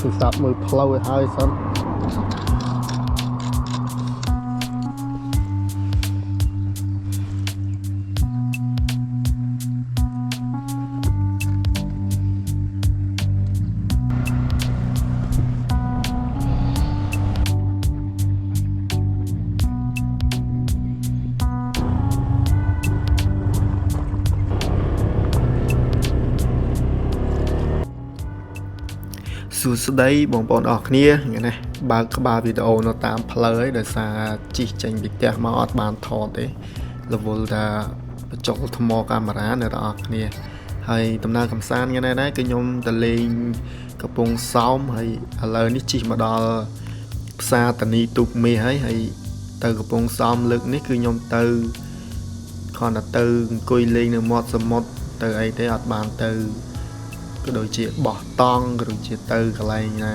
ទូរស័ព្ទមើលផ្លូវឲ្យហើយសិនសួស្តីបងប្អូនអរគ្នាថ្ងៃនេះបើកក្បាលវីដេអូនៅតាមផ្លូវហើយដោយសារជិះចេញពីផ្ទះមកអត់បានថតទេរវល់ថាបញ្ចុះថ្មកាមេរ៉ាអ្នកនរអគ្នាហើយដំណើរកំសាន្តថ្ងៃនេះដែរគឺខ្ញុំទៅលេងកំពង់សោមហើយឥឡូវនេះជិះមកដល់ផ្សារតានីទូកមេហើយទៅកំពង់សោមលើកនេះគឺខ្ញុំទៅគ្រាន់តែទៅអង្គុយលេងនៅមាត់សមុទ្រទៅអីទេអត់បានទៅក៏ដូចជាបោះតង់ក៏ដូចជាទៅកន្លែងណា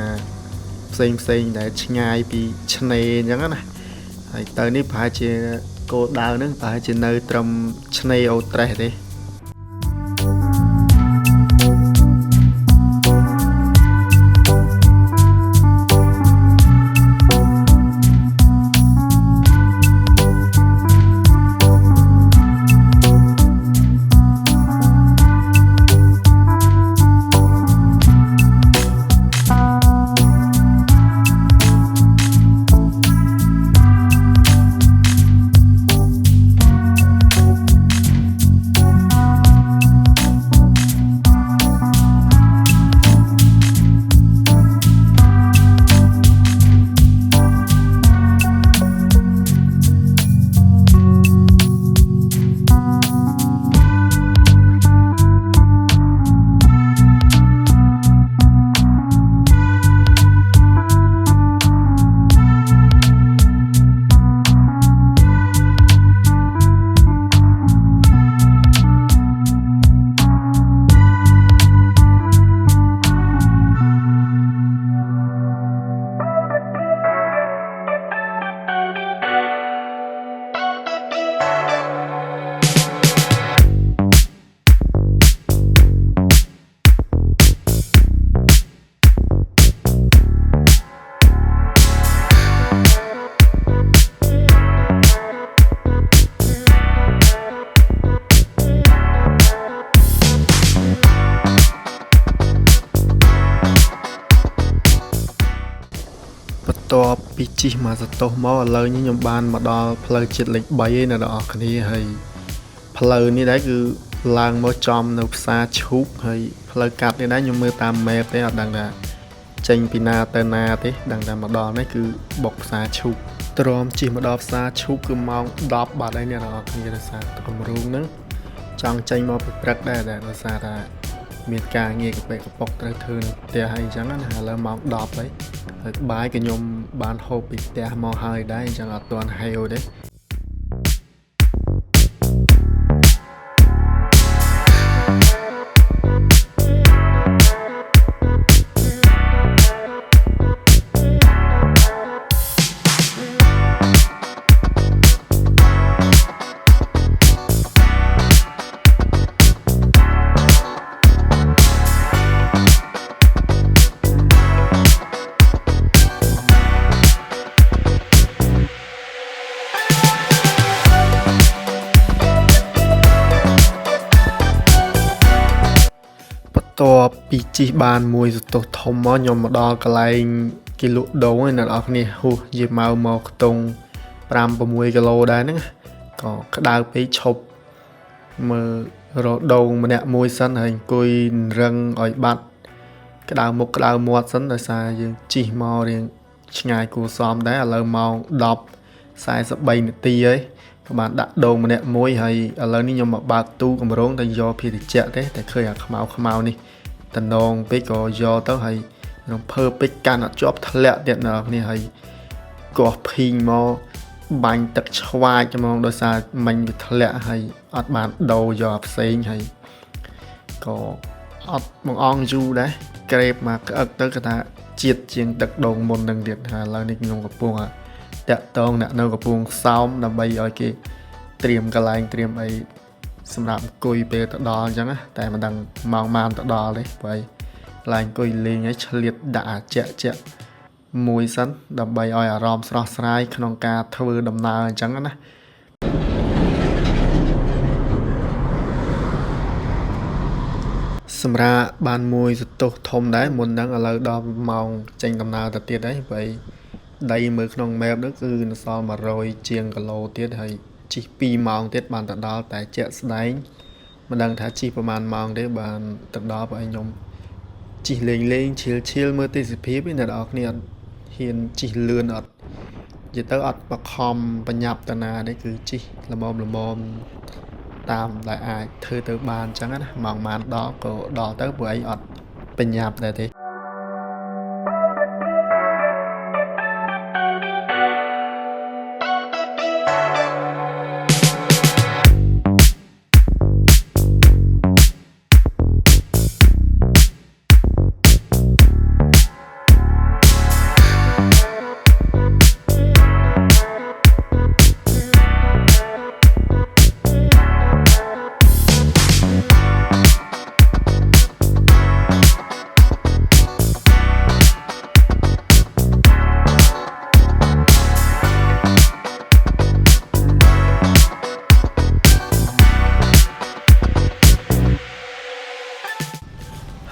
ផ្សេងដែលឆ្ងាយពីឆ្នេរអញ្ចឹងណាហើយទៅនេះប្រហែលជាគោលដៅហ្នឹងប្រហែលជានៅត្រឹមឆ្នេរអូត្រេសទេបន្ទាប់ពីជិះមកសតោសមកឥឡូវនេះខ្ញុំបានមកដល់ផ្លូវជាតិលេខ3ហើយអ្នកនរអគ្នាហើយផ្លូវនេះដែរគឺឡើងមកចំនៅផ្សារឈូកហើយផ្លូវកាត់នេះដែរខ្ញុំមើលតាម map ទេអត់ដឹងថាចេញពីណាទៅណាទេដឹងតែមកដល់នេះគឺបុកផ្សារឈូកទ្រាំជិះមកដល់ផ្សារឈូកគឺម៉ោង10បាត់ហើយអ្នកនរអគ្នាដោយសារគម្រោងហ្នឹងចង់ចេញមកពីព្រឹកដែរដោយសារថាមានការងារកប៉ិកប៉ុកត្រូវធ្វើនៅផ្ទះហើយអញ្ចឹងណាឥឡូវម៉ោង10ហើយបាយក៏ខ្ញុំបានហូបពីផ្ទះមកហើយដែរអញ្ចឹងអត់ទាន់ហេវទេតបពីជិះបានមួយសតោសធំមកខ្ញុំមកដល់កន្លែងគេលក់ដូងហ្នឹងអ្នកនរគ្នាហួសយាម៉ៅមកខ្ទង់ 5-6 គីឡូដែរហ្នឹងក៏ក្តៅពេកឈប់មើលរដូងម្នាក់មួយសិនហើយអង្គុយរឹងឲ្យបាត់ក្តៅមុខក្តៅមាត់សិនដោយសារយើងជិះមករៀងឆ្ងាយគួរសមដែរឥឡូវម៉ោង 10:43 នាទីហើយក៏បានដាក់ដូងម្នាក់មួយហើយឥឡូវនេះខ្ញុំមកបើកទូកម្រងតែយកភារតិចទេតែឃើញអាខ្មៅនេះតំណងពេកក៏យកទៅហើយខ្ញុំភើពេកកាន់អត់ជាប់ធ្លាក់ទៀតអ្នកនរគ្នាហើយកោះភីងមកបាញ់ទឹកឆ្វាចហ្មងដោយសារមិញវាធ្លាក់ហើយអត់បានដូរយកផ្សេងហើយក៏អត់បងអងយូរដែរក្រេបមកក្អឹកទៅគាត់ថាជាតិជាងទឹកដូងមុននឹងទៀតហើយឥឡូវនេះខ្ញុំកំពុងតាក់តងអ្នកនៅកំពង់សោមដើម្បីឲ្យគេត្រៀមកន្លែងត្រៀមអីសម្រាប់អង្គុយពេលទៅដល់អញ្ចឹងតែមិនដឹងម៉ោងម៉ានទៅដល់ទេព្រោះ ឡាញអង្គុយលេងឲ្យឆ្លៀតដាក់ជាក់មួយសិនដើម្បីឲ្យអារម្មណ៍ស្រស់ស្រាយក្នុងការធ្វើដំណើរអញ្ចឹងណាសម្រាប់បានមួយសន្ទុះធំដែរមុនហ្នឹងឥឡូវដល់ម៉ោងចេញដំណើរទៅទៀតហើយបើដីមើលក្នុង map នោះគឺនៅសល់100ជាងគីឡូទៀតហើយជិះ2ម៉ោងទៀតបានទៅដល់តែជាក់ស្ដែងមិនដឹងថាជិះប្រហែលម៉ោងទេបានទៅដល់បើខ្ញុំជិះលេងឈៀលមើលទេសភាពឯអ្នកនរគ្នាអត់ហ៊ានជិះលឿនអត់និយាយទៅអត់បខំបញ្ញាប់តាណានេះគឺជិះល្មមតាមដែលអាចធ្វើទៅបានអញ្ចឹងណាម៉ោងបានដល់ក៏ដល់ទៅព្រោះឯងអត់បញ្ញាប់ដែរទេ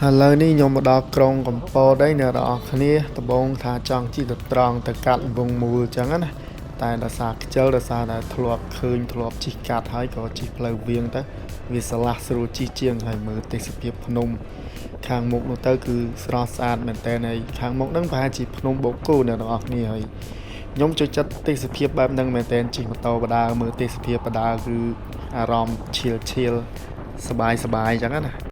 ឥឡូវនេះខ្ញុំមកដល់ក្រុងកំពតហើយអ្នកនរគ្នាដំបងថាចង់ជិះទៅត្រង់ទៅកាត់វងមូលអញ្ចឹងណាតែដោយសារខ្ជិលដោយសារតែធ្លាប់ឃើញធ្លាប់ជិះកាត់ហើយក៏ជិះផ្លូវវាងទៅវាស្រឡះស្រួលជិះជាងហើយមើលទេសភាពភ្នំខាងមុខនោះទៅគឺស្រស់ស្អាតមែនតើហើយខាងមុខហ្នឹងប្រហែលជាភ្នំបូកគោអ្នកនរគ្នាហើយខ្ញុំចូលចិត្តទេសភាពបែបហ្នឹងមែនតើជិះម៉ូតូបដាមើលទេសភាពបដាគឺអារម្មណ៍ឈៀលសบายអញ្ចឹងណា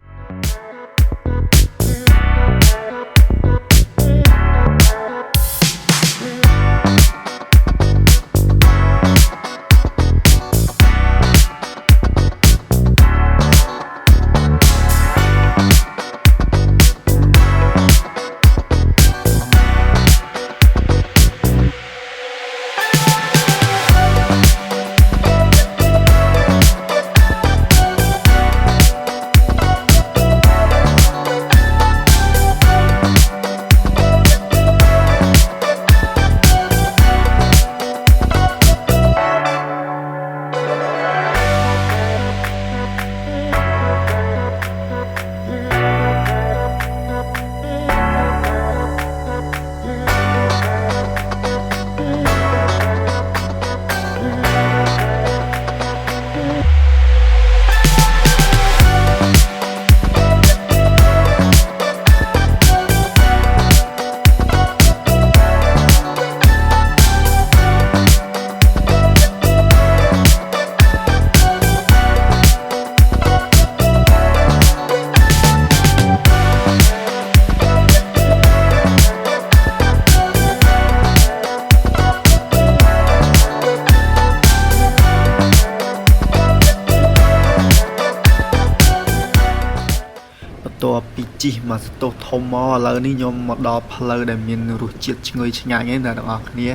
បន្ទាប់ពីជិះមកសន្ទុះធំមកឥឡូវនេះខ្ញុំមកដល់ផ្លូវដែលមានរសជាតិឈ្ងុយឆ្ងាញ់ហើយអ្នកទាំងអស់គ្នា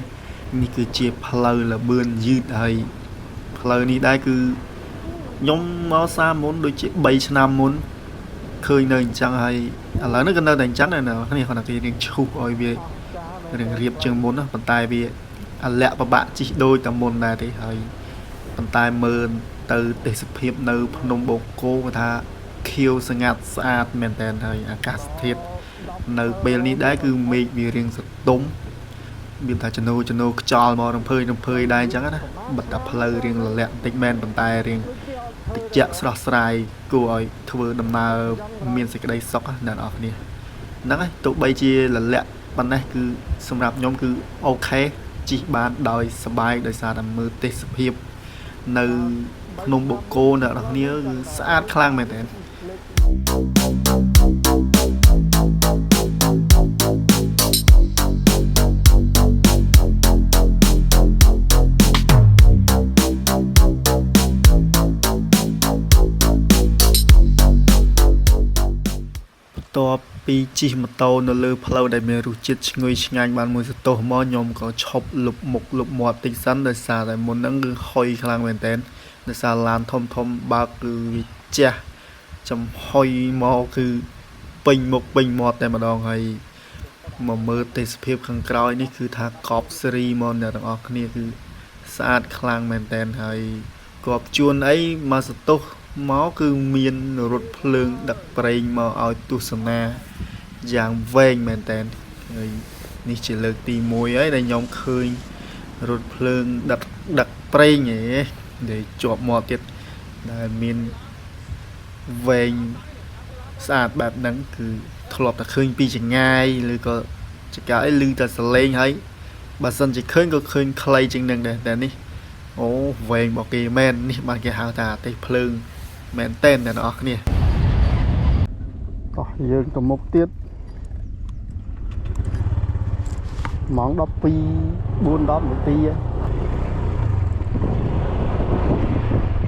នេះគឺជាផ្លូវលបឿនយឺតហើយផ្លូវនេះដែរគឺខ្ញុំមកសាមុនដូចជា3ឆ្នាំមុនឃើញនៅអញ្ចឹងហើយឥឡូវនេះក៏នៅតែអញ្ចឹងដែរអ្នកគ្នាគាត់ថាគេរៀងឈូសឲ្យវារៀងរៀបជាងមុនណាប៉ុន្តែវាអាលក្ខពិបាកជិះដូចតែមុនដែរទេហើយប៉ុន្តែមើលទៅទេសភាពនៅភ្នំបូកគោគាត់ថាខៀវស្ងាត់ស្អាតមែនតើហើយអាកាសធាតុនៅពេលនេះដែរគឺមេឃវារៀងសតុំមានថាចំណូលខ្យល់មករំភើយដែរអញ្ចឹងណាបិទតែផ្លូវរៀងលលាក់បន្តិចមែនប៉ុន្តែរៀងតិចស្រស់ស្រាយគួរឲ្យធ្វើដំណើរមានសេចក្តីសុខណាអ្នកនរគ្នាហ្នឹងហើយទោះបីជាលលាក់ប៉ុណ្ណេះគឺសម្រាប់ខ្ញុំគឺអូខេជិះបានដោយសប្បាយដោយសារតែមើលទេសភាពនៅភ្នំបូកគោអ្នកនរគ្នាគឺស្អាតខ្លាំងមែនតើ បន្ទាប់ពីជិះម៉ូតូនៅលើផ្លូវដែលមានរសជាតិឈ្ងុយឆ្ងាញ់បានមួយសន្ទុះមកខ្ញុំក៏ឈប់លុបមុខលុបមាត់តិចសិនដោយសារតែមុនហ្នឹងគឺហុយខ្លាំងមែនតើដោយសារឡានធំបើកគឺវាជះចំហុយមកគឺ ពេញមុខពេញមាត់តែម្ដងហើយមកមើលទេសភាពខាងក្រោយនេះគឺថាកប់សេរីមកអ្នកទាំងអស់គ្នាគឺស្អាតខ្លាំងមែនតើហើយគាត់ជួនអីមកសតុះមកគឺមានរថភ្លើងដឹកប្រេងមកឲ្យទស្សនាយ៉ាងវែងមែនតើហើយនេះជាលើកទី1ហើយដែលខ្ញុំឃើញរថភ្លើងដឹកប្រេងហ៎ដែលជាប់មាត់ទៀតដែលមានវែងស្អាតបែបហ្នឹងគឺធ្លាប់តែឃើញពីចម្ងាយឬក៏ចកាអីឮតែសលេងហើយបើសិនជាឃើញក៏ឃើញខ្លីជាងនឹងដែរតែនេះអូវែងរបស់គេមែននេះបានគេហៅថាទេសភ្លើងមែនតែនអ្នកនរគ្នាតោះយើងទៅមុខទៀតម៉ោង12 4-10នាទី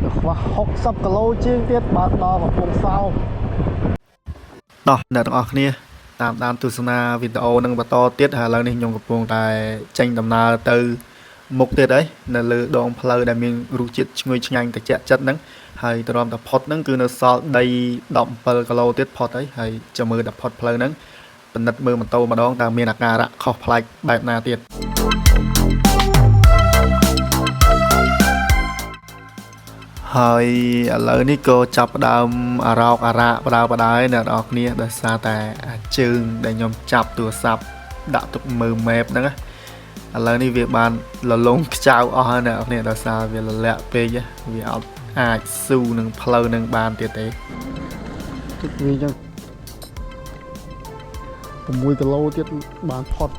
ទៅខ្វះ60គីឡូជាងទៀតបាទដល់កំពង់សោមតោះអ្នកទាំងអស់គ្នាតាមដានទស្សនាវីដេអូនឹងបន្តទៀតហើយឥឡូវនេះខ្ញុំកំពុងតែចេញដំណើរទៅមុខទៀតហើយនៅលើដងផ្លូវដែលមានរសជាតិឈ្ងុយឆ្ងាញ់ត្រជាក់ចិត្តហ្នឹងហើយទ្រាំតែផុតហ្នឹងគឺនៅសល់ដី17គីឡូទៀតផុតហើយចាំមើលតែផុតផ្លូវហ្នឹងពិនិត្យមើលម៉ូតូម្ដងតើមានអាការៈខុសប្លែកបែបណាទៀតហើយឥឡូវនេះក៏ចាប់ផ្ដើមអារោកអារ៉ាបដាបដាយអ្នកនរគ្នាដោយសារតែជើងដែលខ្ញុំចាប់ទូរស័ព្ទដាក់ទុកមើល map ហ្នឹងឥឡូវនេះវាបានលលងខ្ចៅអស់ហើយអ្នកនរគ្នាដោយសារវាលលាក់ពេកវាអត់អាចស៊ូនឹងផ្លូវនឹងបានទៀតទេទឹកវាចឹង6គីឡូទៀតបានផុត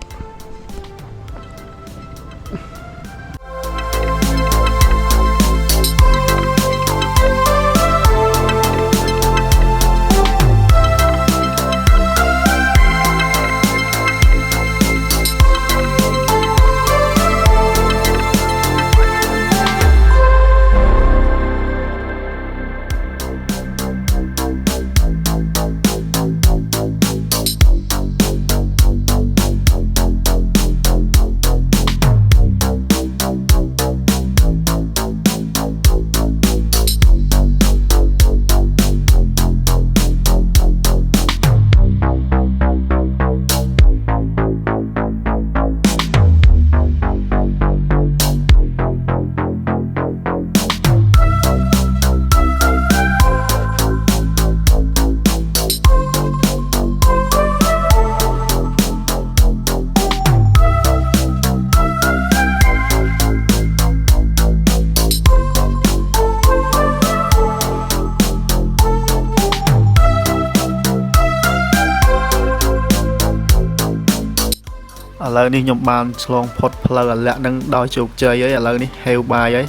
ឥឡូវនេះខ្ញុំបានឆ្លងផុតផ្លូវអាលាក់នឹងដោយជោគជ័យហើយឥឡូវនេះហេវបាយហើយ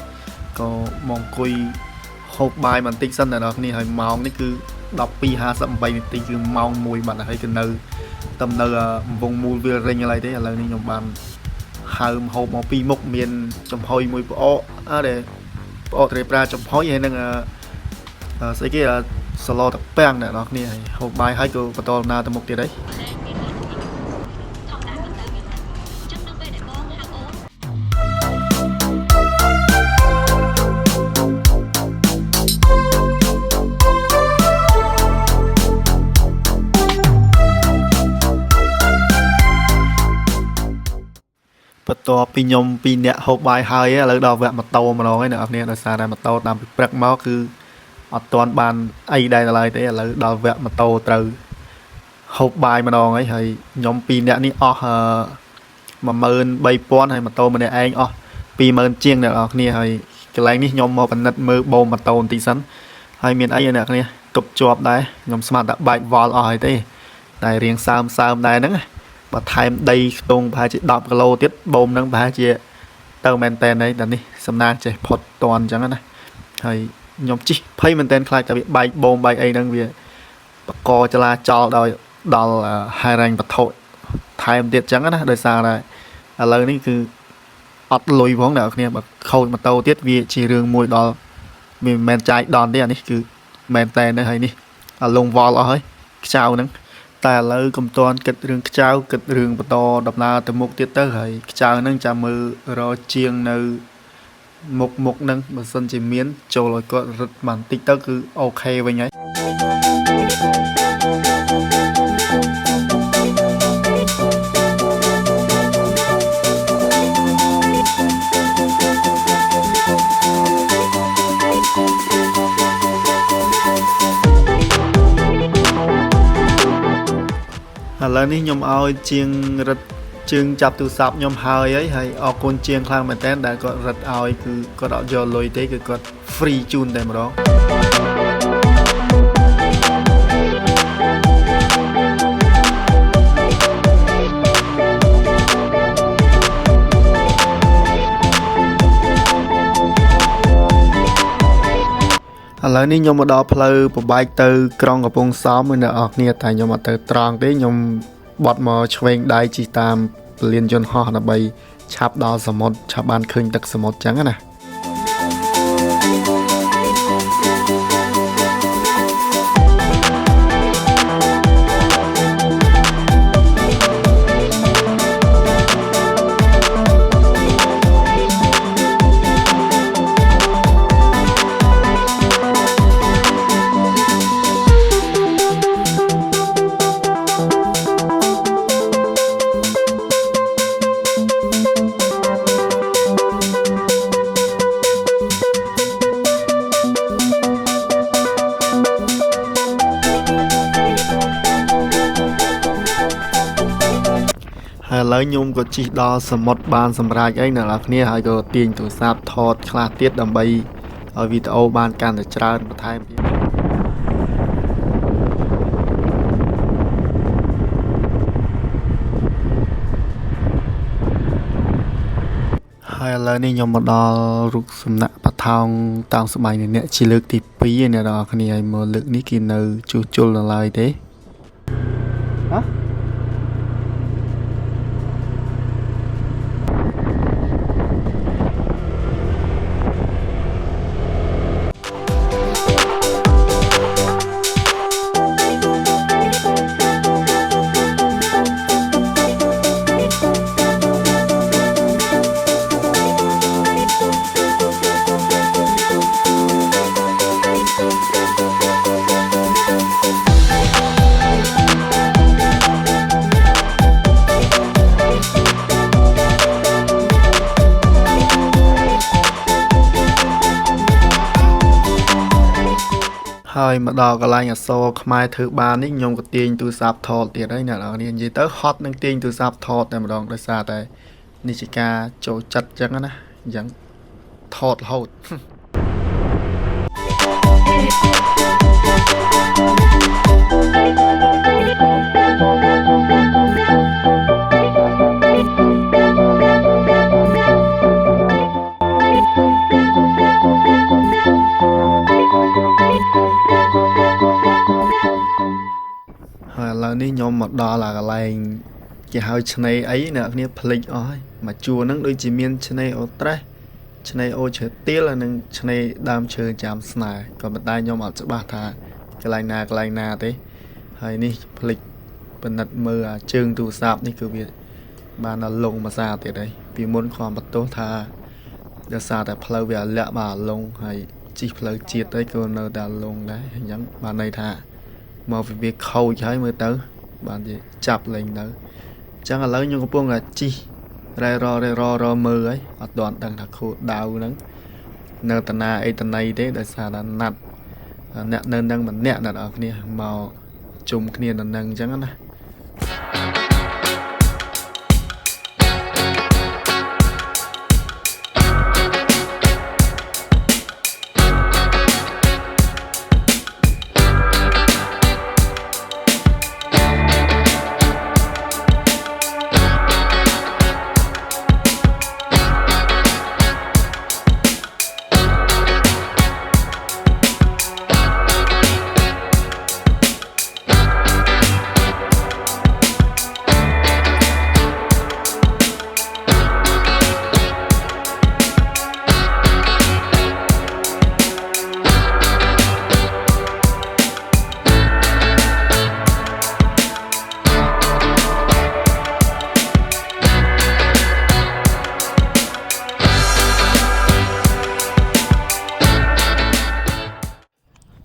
ក៏មកអង្គុយហូបបាយបន្តិចសិនអ្នកនរគ្នាហើយម៉ោងនេះគឺ 12:58 នាទីគឺម៉ោង 1 បាត់ហើយគឺនៅតំនៅកំពង់មូលវាលរិញឡើយទេឥឡូវនេះខ្ញុំបានហៅហូបមកពីមុខមានចំហុយមួយផ្អកដែលផ្អកត្រីប្រាចំហុយហើយនឹងស្អីគេសាឡតប៉ាំងអ្នកនរគ្នាហើយហូបបាយហើយក៏បន្តដំណើរទៅមុខទៀតហើយបន្ទាប់ពីខ្ញុំ2នាក់ហូបបាយហើយឥឡូវដល់វគ្គម៉ូតូម្ដងហើយអ្នកនរគ្នាដោយសារតែម៉ូតូតាមពីព្រឹកមកគឺអត់ទាន់បានអីដែរឡើយទេឥឡូវដល់វគ្គម៉ូតូត្រូវហូបបាយម្ដងហើយខ្ញុំ2នាក់នេះអស់13000ហើយម៉ូតូម្នាក់ឯងអស់20000ជាងអ្នកនរគ្នាហើយកន្លែងនេះខ្ញុំមកពិនិត្យមើលបូមម៉ូតូបន្តិចសិនហើយមានអីអ្នកនរគ្នាទប់ជាប់ដែរខ្ញុំស្មានតែបែកវល់អស់ហើយទេតែរៀងសើមដែរហ្នឹងបើថែមដីខ្ទង់ប្រហែលជា10គីឡូទៀតបូមហ្នឹងប្រហែលជាទៅមែនតែនហើយតែនេះសំណាងចេះផុតតន់អញ្ចឹងណាហើយខ្ញុំជិះភ័យមែនតែនខ្លាចតែវាបែកបូមបែកអីហ្នឹងវាបកចលាចលដល់ហិរញ្ញវត្ថុថែមទៀតអញ្ចឹងណាដោយសារតែឥឡូវនេះគឺអត់លុយផងអ្នកគ្នាបើខូចម៉ូតូទៀតវាជារឿងមួយដល់វាមិនមែនចាយដន់ទេអានេះគឺមែនតែនហើយនេះអាលងវល់អស់ហើយខ្ចៅហ្នឹងតែឥឡូវកុំតន់គិតរឿងខ្ចៅគិតរឿងបន្តដំណើរទៅមុខទៀតទៅហើយខ្ចៅហ្នឹងចាំមើលរកជាងនៅមុខហ្នឹងបើសិនជាមានចូលឲ្យគាត់រត់បន្តិចទៅគឺអូខេវិញហើយ ឥឡូវនេះខ្ញុំឲ្យជាងរឹតជើងចាប់ទូរស័ព្ទខ្ញុំហើយអរគុណជាងខ្លាំងមែនតើដែលគាត់រឹតឲ្យគឺគាត់អត់យកលុយទេគឺគាត់ free ជូនតែម្ដងឥឡូវនេះខ្ញុំមកដល់ផ្លូវប្របែកទៅក្រុងកំពង់សោមអ្នកនរគ្នាតែខ្ញុំអត់ទៅត្រង់ទេខ្ញុំបត់មកឆ្វេងដៃជិះតាមពលានយន្តហោះដើម្បីឆាប់ដល់សមុទ្រឆាប់បានឃើញទឹកសមុទ្រចឹងណាហើយឥឡូវខ្ញុំក៏ជិះដល់សមុទ្របានសម្រេចអីអ្នកនរគ្នាហើយក៏ទាញទូរស័ព្ទថតខ្លះទៀតដើម្បីឲ្យវីដេអូបានកាន់តែច្រើនបន្ថែមទៀតហើយឥឡូវនេះខ្ញុំមកដល់រូបសំណាក់បឋមតាមស្បែកអ្នកជាលើកទី2អ្នកនរគ្នាឲ្យមើលលើកនេះគេនៅជួសជុលនៅឡើយទេហ៎ហើយមកដល់កន្លែងអសរខ្មែរធ្វើបាននេះខ្ញុំក៏ទាញទូរស័ព្ទថតទៀតហើយអ្នកនរគ្នានិយាយទៅហត់នឹងទាញទូរស័ព្ទថតតែម្ដងដោយសារតែនេះជាការចូលចិត្តអញ្ចឹងណាអញ្ចឹងថតរហូតហើយឥឡូវនេះខ្ញុំមកដល់កន្លែងគេហៅឆ្នេរអីអ្នកគ្នាភ្លេចអស់ហើយមកជួរហ្នឹងដូចជាមានឆ្នេរអូត្រេសឆ្នេរអូឈើទាលនិងឆ្នេរដើមឈើចាំស្នេហ៍ក៏ប៉ុន្តែខ្ញុំអត់ច្បាស់ថាកន្លែងណាទេហើយនេះភ្លេចពិនិត្យមើលជើងទូរស័ព្ទនេះគឺវាបានដល់លងភាសាទៀតហើយពីមុនខំបន្ទោសថាដោយសារតែផ្លូវវាលាក់បាទលងហើយជិះផ្លូវជាតិទៅក៏នៅតែលងដែរអញ្ចឹងបានន័យថាមកវាខូចហើយមើលទៅបានជាចាប់លេងទៅអញ្ចឹងឥឡូវខ្ញុំកំពុងតែជិះរ៉រមើលហើយអត់ទាន់ដឹងថាខូដៅហ្នឹងនៅតាណាអីតណៃទេដោយសារតែណាត់អ្នកនៅនឹងម្នាក់អ្នកនរគ្នាមកជុំគ្នានៅនឹងអញ្ចឹងណា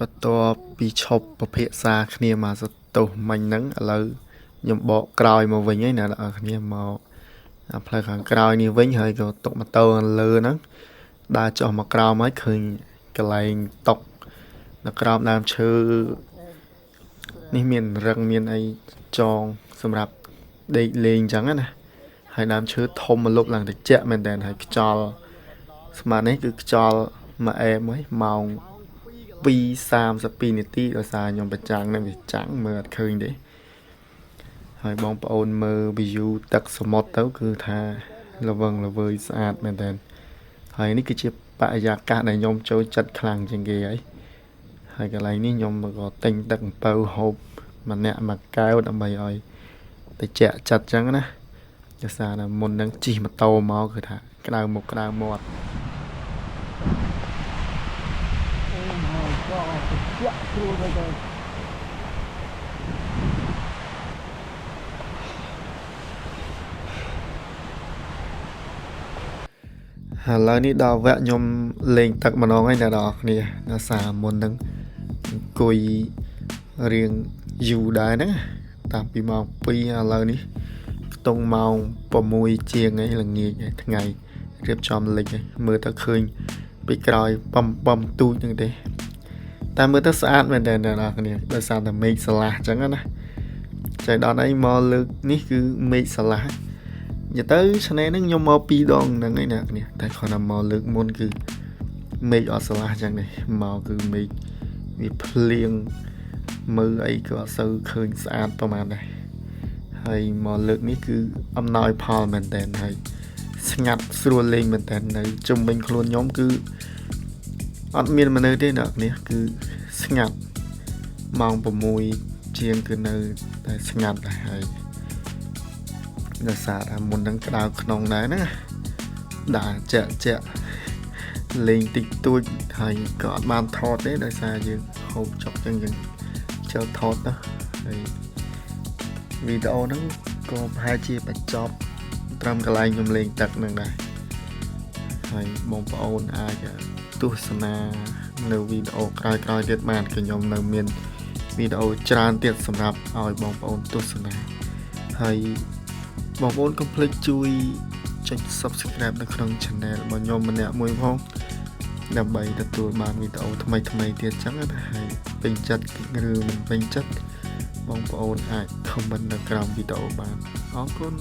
បន្ទាប់ពីឈប់ពិភាក្សាគ្នាមកសតោះមិញហ្នឹងឥឡូវខ្ញុំបកក្រោយមកវិញហើយអ្នកនរគ្នាមកផ្លូវខាងក្រោយនេះវិញហើយក៏តុកម៉ូតូនៅលើហ្នឹងដើរចុះមកក្រោមហើយឃើញកន្លែងតុកនៅក្រោមដើមឈើនេះមានរឹងមានអីចងស សម្រាប់ដេកលេងអញ្ចឹងណាហើយដើមឈើធំមកលុបឡើងតិចមែនតើហើយខ្យល់ស្មាននេះគឺខ្យល់មកអែមហើយម៉ោង 2:32 នាទីដោយសារខ្ញុំប្រចាំងនៅវាចាំងមើលអត់ឃើញទេហើយបងប្អូនមើល view ទឹកសមុទ្រទៅគឺថាល្វឹងល្វើយស្អាតមែនតើហើយនេះគឺជាបរិយាកាសដែលខ្ញុំចូលចិត្តខ្លាំងជាងគេហើយកន្លែងនេះខ្ញុំក៏ទិញទឹកអំពៅហូបម្នាក់មួយកែវដើម្បីឲ្យតិចចិត្តចឹងណាដោយសារតែមុននឹងជិះម៉ូតូមកគឺថាក្តៅមុខក្តៅមាត់ឥឡូវនេះដល់វគ្គខ្ញុំលេងទឹកម្ដងហើយអ្នកនរគ្នាដោយសារមុននឹងអង្គុយរៀងយូរដែរហ្នឹងតាំងពីម៉ោង 2 ឥឡូវនេះខ្ទង់ម៉ោង 6 ជាងហើយល្ងាចថ្ងៃរៀបចំលិចមើលទៅឃើញពីក្រោយបំទូចហ្នឹងទេតែមើលទៅស្អាតមែនតើអ្នកនរគ្នាដោយសារតែមេឃស្រឡះអញ្ចឹងណាចៃដន្យអីមកលើកនេះគឺមេឃស្រឡះនិយាយទៅឆ្នេរហ្នឹងខ្ញុំមក2ដងហ្នឹងឯណាគ្នាតែគ្រាន់តែមកលើកមុនគឺមេឃអត់ស្រឡះអញ្ចឹងទេមកគឺមេឃវាភ្លៀងមើលអីក៏អត់សូវឃើញស្អាតប្រហែលដែរហើយមកលើកនេះគឺអំណោយផលមែនតើហើយស្ងាត់ស្រួលលេងមែនតើនៅជុំវិញខ្លួនខ្ញុំគឺអត់មានមនុស្សទេអ្នកនេះគឺស្ងាត់ម៉ោង 6 ជាងគឺនៅតែស្ងាត់ដែរហើយដោយសារតែមុននឹងក្តៅក្នុងដែរណាដាក់ចាក់លេងតិចតួចហើយក៏អត់បានថតទេដោយសារយើងហូបចុកចឹងយើងចុះថតទៅហើយវីដេអូហ្នឹងក៏ប្រហែលជាបញ្ចប់ត្រឹមកន្លែងខ្ញុំលេងទឹកហ្នឹងដែរហើយបងប្អូនអាចទស្សនានៅវីដេអូក្រោយៗទៀតបានគឺខ្ញុំនៅមានវីដេអូច្រើនទៀតសម្រាប់ឲ្យបងប្អូនទស្សនាហើយបងប្អូនកុំភ្លេចជួយចុច Subscribe នៅក្នុង Channel របស់ខ្ញុំម្នាក់មួយផងដើម្បីទទួលបានវីដេអូថ្មីទៀតចឹងណាហើយពេញចិត្តឬមិនពេញចិត្តបងប្អូនអាច comment នៅក្រោមវីដេអូបានអរគុណ